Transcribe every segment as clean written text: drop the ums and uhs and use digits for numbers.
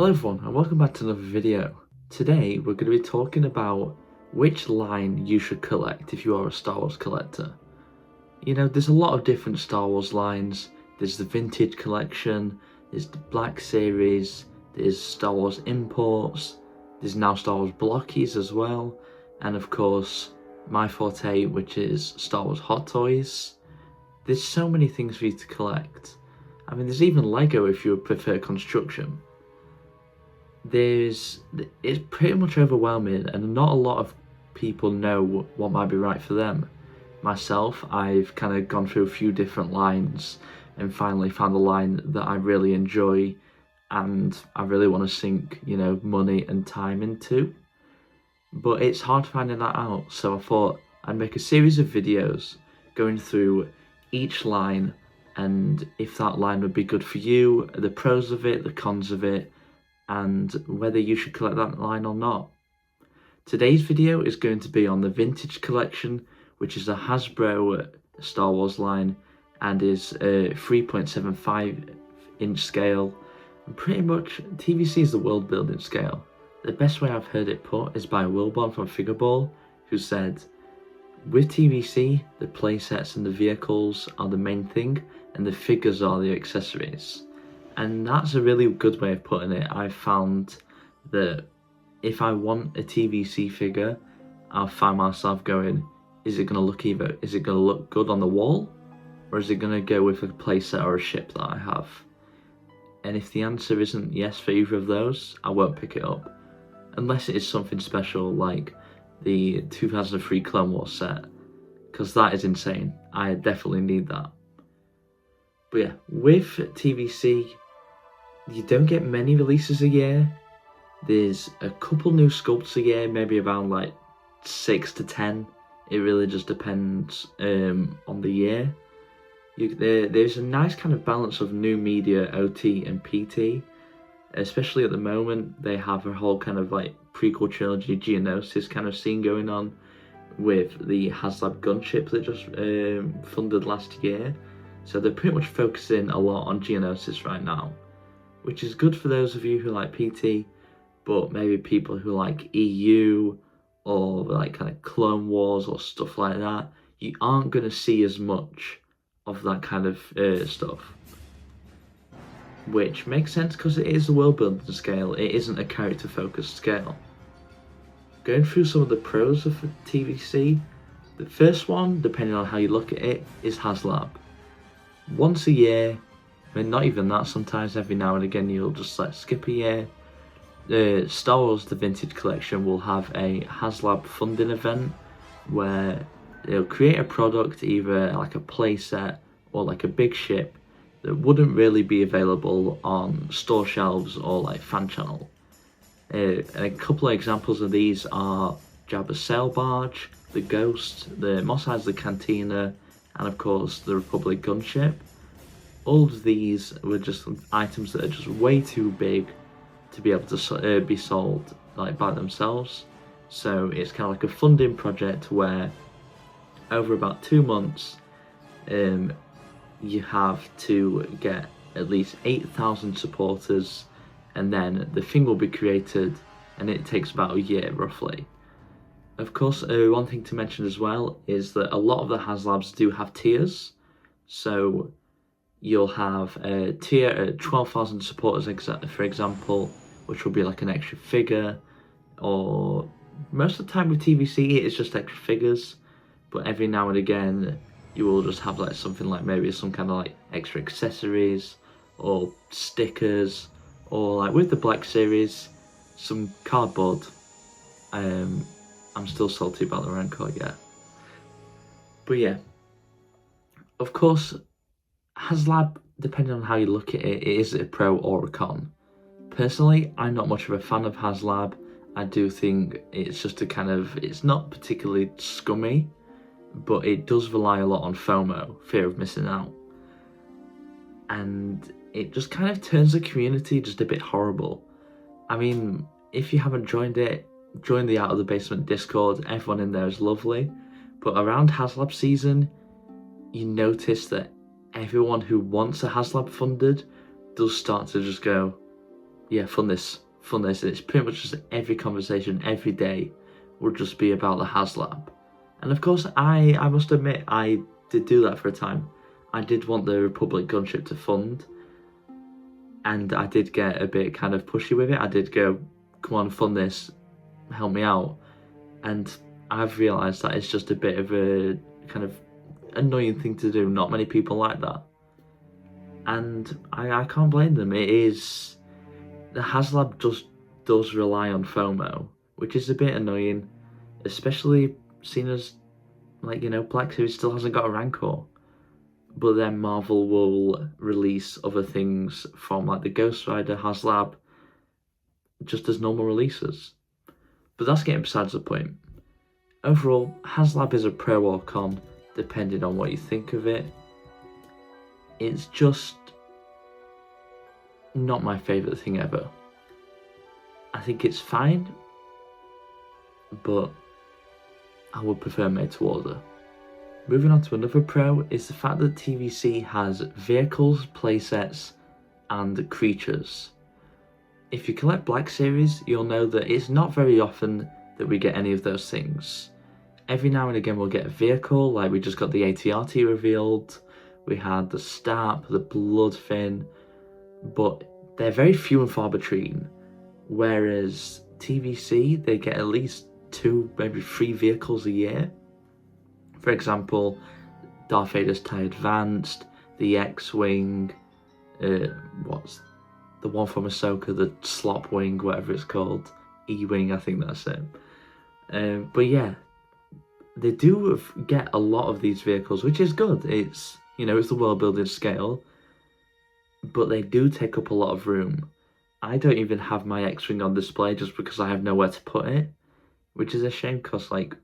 Hello everyone and welcome back to another video. Today we're going to be talking about which line you should collect if you are a Star Wars collector. You know, there's a lot of different Star Wars lines. There's the Vintage Collection, there's the Black Series, there's Star Wars Imports, there's now Star Wars Blockies as well, and of course my forte, which is Star Wars Hot Toys. There's so many things for you to collect. I mean, there's even Lego if you prefer construction. It's pretty much overwhelming and not a lot of people know what might be right for them. Myself, I've kind of gone through a few different lines and finally found a line that I really enjoy and I really want to sink, money and time into. But it's hard finding that out, so I thought I'd make a series of videos going through each line and if that line would be good for you, the pros of it, the cons of it, and whether you should collect that line or not. Today's video is going to be on the Vintage Collection, which is a Hasbro Star Wars line and is a 3.75 inch scale. And pretty much TVC is the world building scale. The best way I've heard it put is by Wilborn from Figureball, who said, with TVC, the playsets and the vehicles are the main thing and the figures are the accessories. And that's a really good way of putting it. I've found that if I want a TVC figure, I'll find myself going, is it going to look good on the wall? Or is it going to go with a playset or a ship that I have? And if the answer isn't yes for either of those, I won't pick it up. Unless it is something special like the 2003 Clone Wars set. Because that is insane. I definitely need that. But yeah, with TVC, you don't get many releases a year. There's a couple new sculpts a year, maybe around like 6 to 10. It really just depends on the year. There's a nice kind of balance of new media, OT and PT. Especially at the moment, they have a whole kind of like prequel trilogy Geonosis kind of scene going on with the HasLab gunship that just funded last year. So they're pretty much focusing a lot on Geonosis right now, which is good for those of you who like PT, but maybe people who like EU or like kind of Clone Wars or stuff like that, you aren't going to see as much of that kind of stuff. Which makes sense because it is a world building scale, it isn't a character focused scale. Going through some of the pros of TVC, the first one, depending on how you look at it, is HasLab. Once a year, I mean, not even that, sometimes every now and again you'll just like skip a year. The Star Wars The Vintage Collection will have a HasLab funding event where they'll create a product, either like a playset or like a big ship, that wouldn't really be available on store shelves or like fan channel. A couple of examples of these are Jabba's sail barge, the Ghost, the Mos Eisley Cantina, and of course the Republic gunship. All of these were just items that are just way too big to be able to be sold like by themselves. So it's kind of like a funding project where over about 2 months, you have to get at least 8,000 supporters, and then the thing will be created, and it takes about a year roughly. Of course, one thing to mention as well is that a lot of the HasLabs do have tiers. So you'll have a tier at 12,000 supporters, for example, which will be like an extra figure, or most of the time with TVC it's just extra figures, but every now and again you will just have like something like maybe some kind of like extra accessories or stickers, or like with the Black Series, some cardboard. I'm still salty about the Rancor yet. But yeah, of course, HasLab, depending on how you look at it, it is a pro or a con. Personally, I'm not much of a fan of HasLab. I do think it's just it's not particularly scummy, but it does rely a lot on FOMO, fear of missing out. And it just kind of turns the community just a bit horrible. I mean, if you haven't joined it, join the Out of the Basement Discord. Everyone in there is lovely. But around HasLab season, you notice that everyone who wants a HasLab funded does start to just go, fun this. It's pretty much just every conversation every day would just be about the HasLab. And of course, I must admit, I did do that for a time. I did want the Republic Gunship to fund, and I did get a bit kind of pushy with it. I did go, come on, fund this, help me out. And I've realised that it's just a bit of a kind of annoying thing to do. Not many people like that. And I can't blame them. It is, the HasLab just does rely on FOMO, which is a bit annoying, especially seeing as, like, Black Series still hasn't got a Rancor. But then Marvel will release other things from, like, the Ghost Rider HasLab just as normal releases. But that's getting besides the point. Overall, HasLab is a pro or con, depending on what you think of it. It's just not my favourite thing ever. I think it's fine, but I would prefer made to order. Moving on to another pro is the fact that TVC has vehicles, playsets, and creatures. If you collect Black Series, you'll know that it's not very often that we get any of those things. Every now and again we'll get a vehicle, like we just got the AT-RT revealed, we had the Stab, the Bloodfin, but they're very few and far between. Whereas TVC, they get at least 2, maybe 3 vehicles a year. For example, Darth Vader's TIE Advanced, the X-Wing, what's the one from Ahsoka, the Slop Wing, whatever it's called, E-Wing, I think that's it. But yeah, they do get a lot of these vehicles, which is good. It's, it's the world building scale, but they do take up a lot of room. I don't even have my X-Wing on display just because I have nowhere to put it, which is a shame because, like,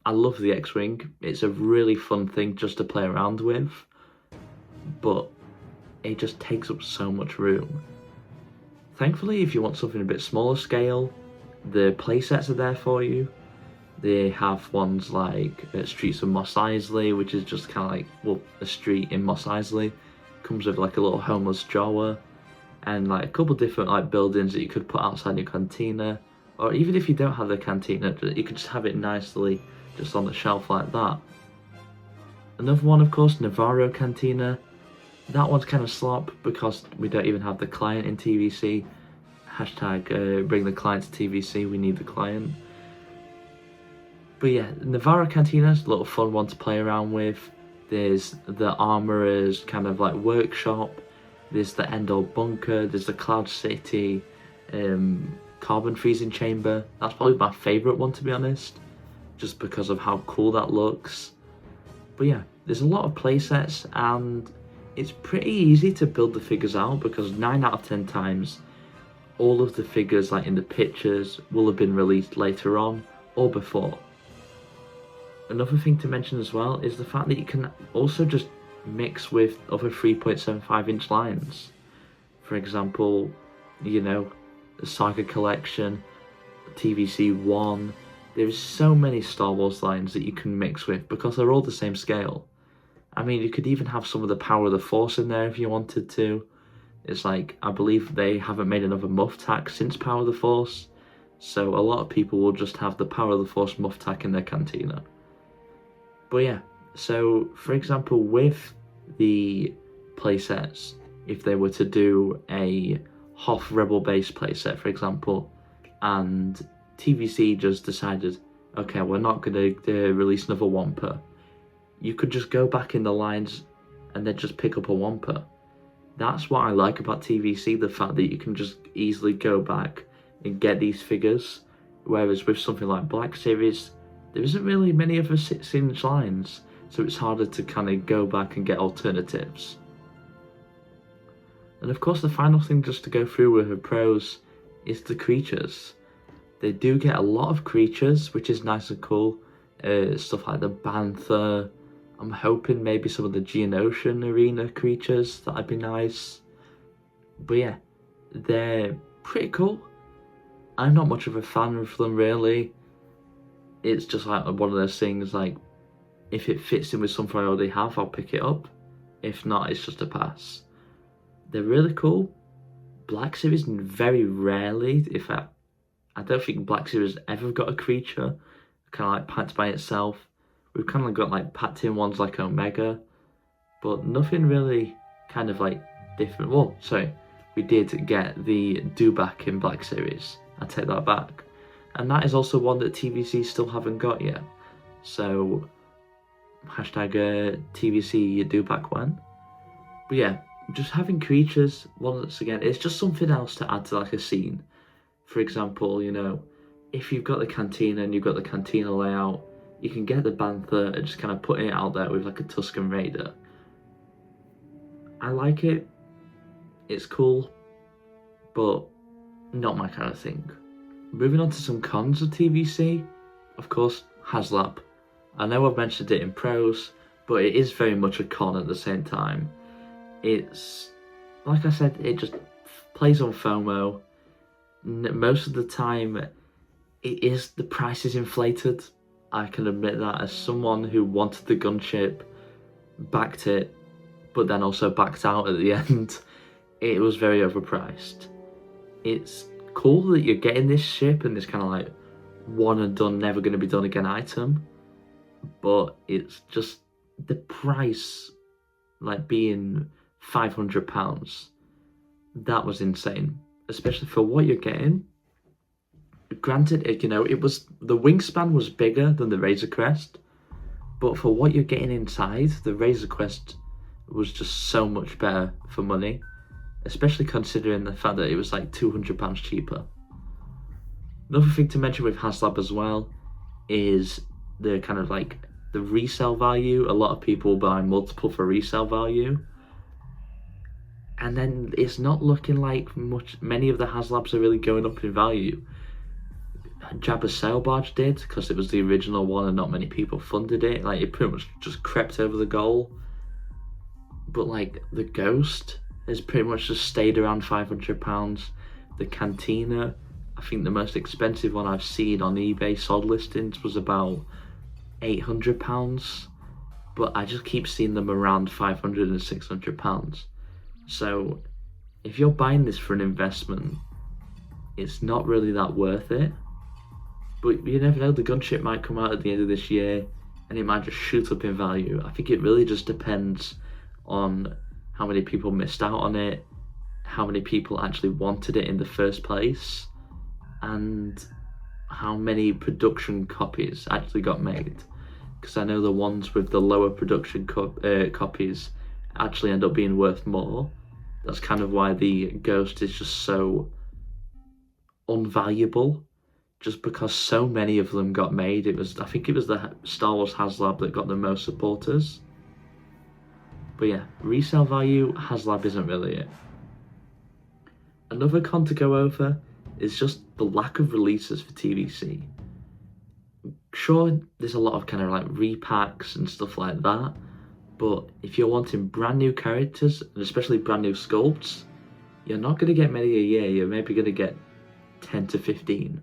I love the X-Wing. It's a really fun thing just to play around with, but it just takes up so much room. Thankfully, if you want something a bit smaller scale, the playsets are there for you. They have ones like Streets of Mos Eisley, which is just kind of like, well, a street in Mos Eisley. Comes with like a little homeless Jawa, and like a couple different like buildings that you could put outside your cantina, or even if you don't have the cantina, you could just have it nicely just on the shelf like that. Another one, of course, Navarro Cantina. That one's kind of slop because we don't even have the client in TVC. Hashtag bring the client to TVC, we need the client. But yeah, Navarro Cantina's a little fun one to play around with. There's the Armourer's kind of like workshop. There's the Endor Bunker. There's the Cloud City Carbon Freezing Chamber. That's probably my favourite one, to be honest, just because of how cool that looks. But yeah, there's a lot of playsets, and it's pretty easy to build the figures out because 9 out of 10 times all of the figures like in the pictures will have been released later on or before. Another thing to mention as well is the fact that you can also just mix with other 3.75 inch lines. For example, the Saga Collection, TVC 1. There's so many Star Wars lines that you can mix with because they're all the same scale. I mean, you could even have some of the Power of the Force in there if you wanted to. It's like, I believe they haven't made another Muff Tack since Power of the Force, so a lot of people will just have the Power of the Force Muff Tack in their cantina. But yeah, so for example, with the playsets, if they were to do a Hoth Rebel base playset, for example, and TVC just decided, okay, we're not going to release another Wampa, you could just go back in the lines and then just pick up a Wampa. That's what I like about TVC, the fact that you can just easily go back and get these figures, whereas with something like Black Series, there isn't really many of the 6-inch lines, so it's harder to kind of go back and get alternatives. And of course, the final thing just to go through with the pros is the creatures. They do get a lot of creatures, which is nice and cool. Stuff like the Bantha. I'm hoping maybe some of the Geonosian Arena creatures, that'd be nice. But yeah, they're pretty cool. I'm not much of a fan of them, really. It's just like one of those things, like, if it fits in with something I already have, I'll pick it up. If not, it's just a pass. They're really cool, Black Series very rarely, I don't think Black Series ever got a creature kind of like packed by itself. We've kind of got like packed in ones like Omega, but nothing really kind of like different. Well, sorry, we did get the Dewback in Black Series. I take that back. And that is also one that TVC still haven't got yet. So, hashtag TVC Dewback when. But yeah, just having creatures, once again, it's just something else to add to like a scene. For example, you know, if you've got the Cantina and you've got the Cantina layout, you can get the Bantha and just kind of put it out there with like a Tusken Raider. I like it. It's cool, but not my kind of thing. Moving on to some cons of TVC, of course, HasLab. I know I've mentioned it in pros, but it is very much a con at the same time. It's, like I said, it just plays on FOMO. Most of the time, the price is inflated. I can admit that as someone who wanted the gunship, backed it, but then also backed out at the end. It was very overpriced. It's cool that you're getting this ship and this kind of like one and done, never going to be done again item, but it's just the price, like being £500, that was insane, especially for what you're getting. Granted, you know, it was, the wingspan was bigger than the Razor Crest, but for what you're getting inside, the Razor Crest was just so much better for money, especially considering the fact that it was like £200 cheaper. Another thing to mention with HasLab as well is the kind of like the resale value. A lot of people buy multiple for resale value, and then it's not looking like many of the HasLabs are really going up in value. Jabba's Sail Barge did, because it was the original one and not many people funded it. Like, it pretty much just crept over the goal. But like the Ghost has pretty much just stayed around £500. The Cantina, I think the most expensive one I've seen on eBay sod listings was about £800, but I just keep seeing them around £500 and £600. So if you're buying this for an investment, it's not really that worth it. But you never know, the gunship might come out at the end of this year and it might just shoot up in value. I think it really just depends on how many people missed out on it, how many people actually wanted it in the first place, and how many production copies actually got made. Because I know the ones with the lower production copies actually end up being worth more. That's kind of why the Ghost is just so unvaluable, just because so many of them got made. I think it was the Star Wars HasLab that got the most supporters. But yeah, resale value, HasLab isn't really it. Another con to go over is just the lack of releases for TVC. Sure, there's a lot of kind of like repacks and stuff like that, but if you're wanting brand new characters, and especially brand new sculpts, you're not going to get many a year. You're maybe going to get 10 to 15.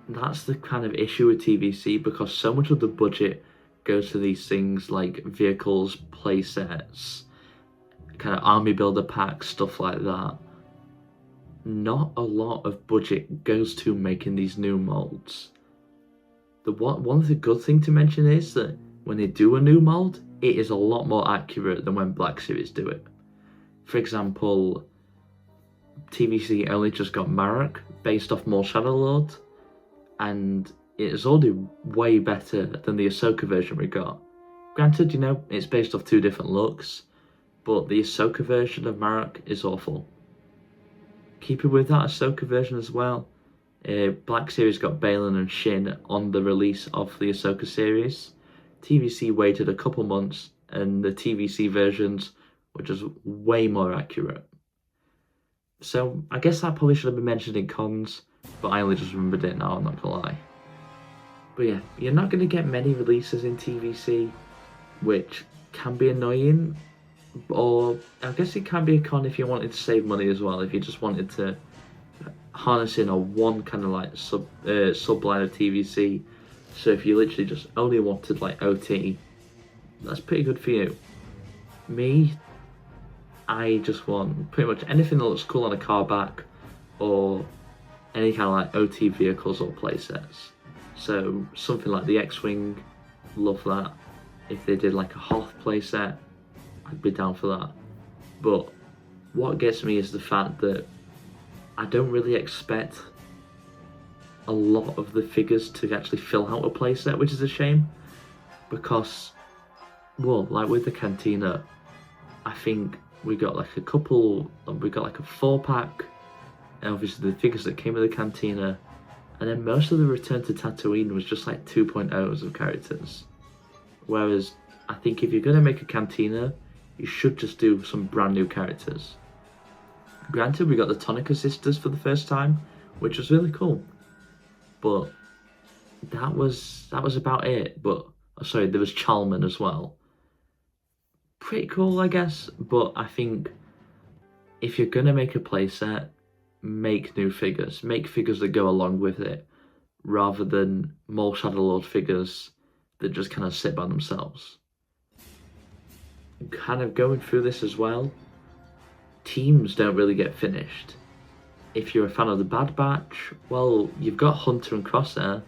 That's the kind of issue with TVC, because so much of the budget goes to these things like vehicles, playsets, kind of army builder packs, stuff like that. Not a lot of budget goes to making these new molds. One of the good thing to mention is that when they do a new mold, it is a lot more accurate than when Black Series do it. For example, TVC only just got Marok based off Maul Shadowlord, and it is already way better than the Ahsoka version we got. Granted, you know, it's based off two different looks, but the Ahsoka version of Marok is awful. Keeping with that Ahsoka version as well, Black Series got Baylan and Shin on the release of the Ahsoka series. TVC waited a couple months, and the TVC versions were just way more accurate. So I guess that probably should have been mentioned in cons, but I only just remembered it now, I'm not gonna lie. But yeah, you're not gonna get many releases in TVC, which can be annoying, or I guess it can be a con if you wanted to save money as well, if you just wanted to harness in a one kind of like subline of TVC. So if you literally just only wanted like OT, that's pretty good for you. Me, I just want pretty much anything that looks cool on a car back, or any kind of like OT vehicles or playsets. So something like the X-Wing, love that. If they did like a Hoth playset, I'd be down for that. But what gets me is the fact that I don't really expect a lot of the figures to actually fill out a playset, which is a shame, because, well, like with the Cantina, I think we got like a 4-pack, and obviously the figures that came with the Cantina, and then most of the Return to Tatooine was just like 2.0s of characters. Whereas I think if you're going to make a Cantina, you should just do some brand new characters. Granted, we got the Tonica sisters for the first time, which was really cool, but that was about it. But sorry, there was Chalman as well. Pretty cool, I guess, but I think if you're gonna make a playset, make new figures. Make figures that go along with it, rather than Maul Shadowlord figures that just kind of sit by themselves. Kind of going through this as well, teams don't really get finished. If you're a fan of the Bad Batch, well, you've got Hunter and Crosshair,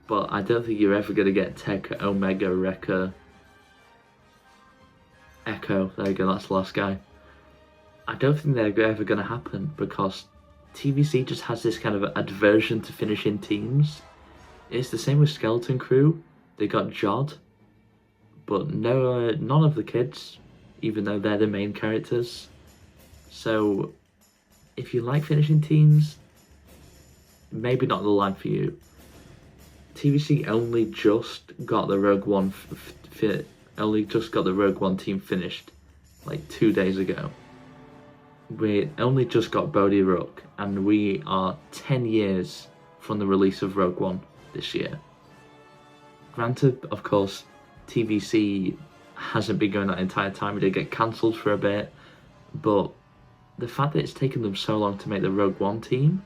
but I don't think you're ever going to get Tekka, Omega, Wrecker, Echo. There you go, that's the last guy. I don't think they're ever going to happen, because TVC just has this kind of aversion to finishing teams. It's the same with Skeleton Crew. They got Jod, but none of the kids, even though they're the main characters. So if you like finishing teams, maybe not the line for you. TVC only just got the Rogue One team finished like 2 days ago. We only just got Bodhi Rook, and we are 10 years from the release of Rogue One this year. Granted, of course, TVC hasn't been going that entire time. It did get cancelled for a bit, but the fact that it's taken them so long to make the Rogue One team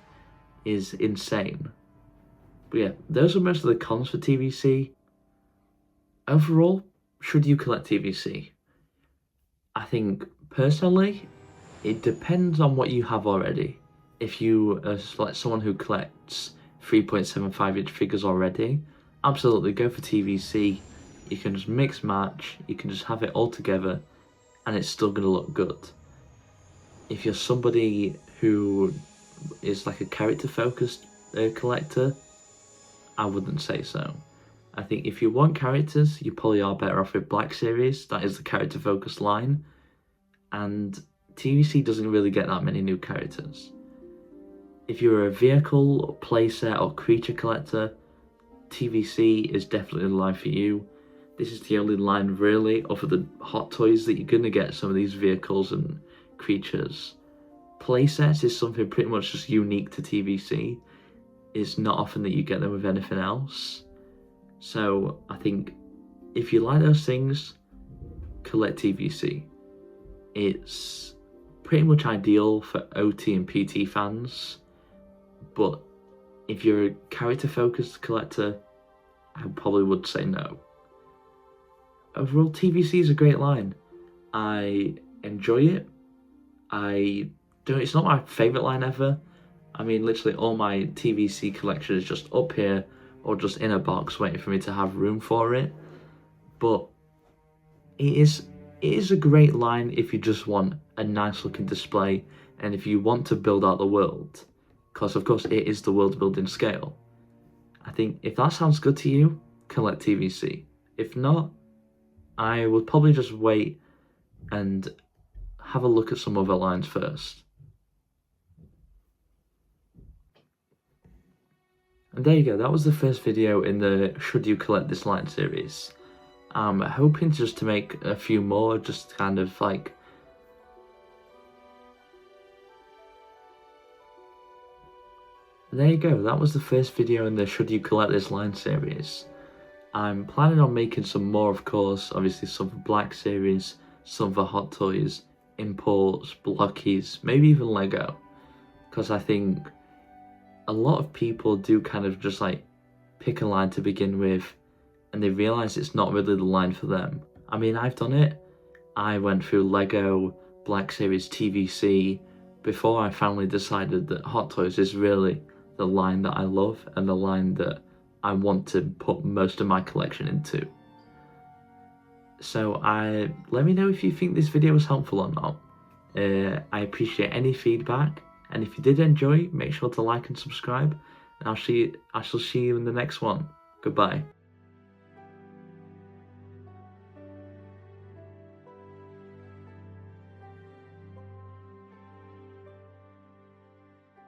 is insane. But yeah, those are most of the cons for TVC. Overall, should you collect TVC? I think, personally, it depends on what you have already. If you are like someone who collects 3.75-inch figures already, absolutely go for TVC. You can just mix match, you can just have it all together, and it's still going to look good. If you're somebody who is like a character-focused collector, I wouldn't say so. I think if you want characters, you probably are better off with Black Series. That is the character-focused line, and TVC doesn't really get that many new characters. If you're a vehicle, playset, or creature collector, TVC is definitely the line for you. This is the only line really of the Hot Toys that you're going to get some of these vehicles and creatures. Playsets is something pretty much just unique to TVC. It's not often that you get them with anything else. So I think if you like those things, collect TVC. It's pretty much ideal for OT and PT fans, but if you're a character-focused collector, I probably would say no. Overall, TVC is a great line. I enjoy it. It's not my favourite line ever. I mean, literally all my TVC collection is just up here or just in a box waiting for me to have room for it. But it is a great line if you just want a nice looking display and if you want to build out the world. Because of course it is the world building scale. I think if that sounds good to you, collect TVC. If not, I would probably just wait and have a look at some other lines first. And there you go, that was the first video in the Should You Collect This Line series. I'm hoping just to make a few more, just kind of like... There you go, that was the first video in the Should You Collect This Line series. I'm planning on making some more, of course, obviously some for Black Series, some for Hot Toys, imports, blockies, maybe even Lego. Because I think a lot of people do kind of just like pick a line to begin with and they realise it's not really the line for them. I mean, I've done it. I went through Lego, Black Series TVC before I finally decided that Hot Toys is really the line that I love and the line that I want to put most of my collection into. So let me know if you think this video was helpful or not. I appreciate any feedback, and if you did enjoy, make sure to like and subscribe, and I shall see you in the next one. Goodbye.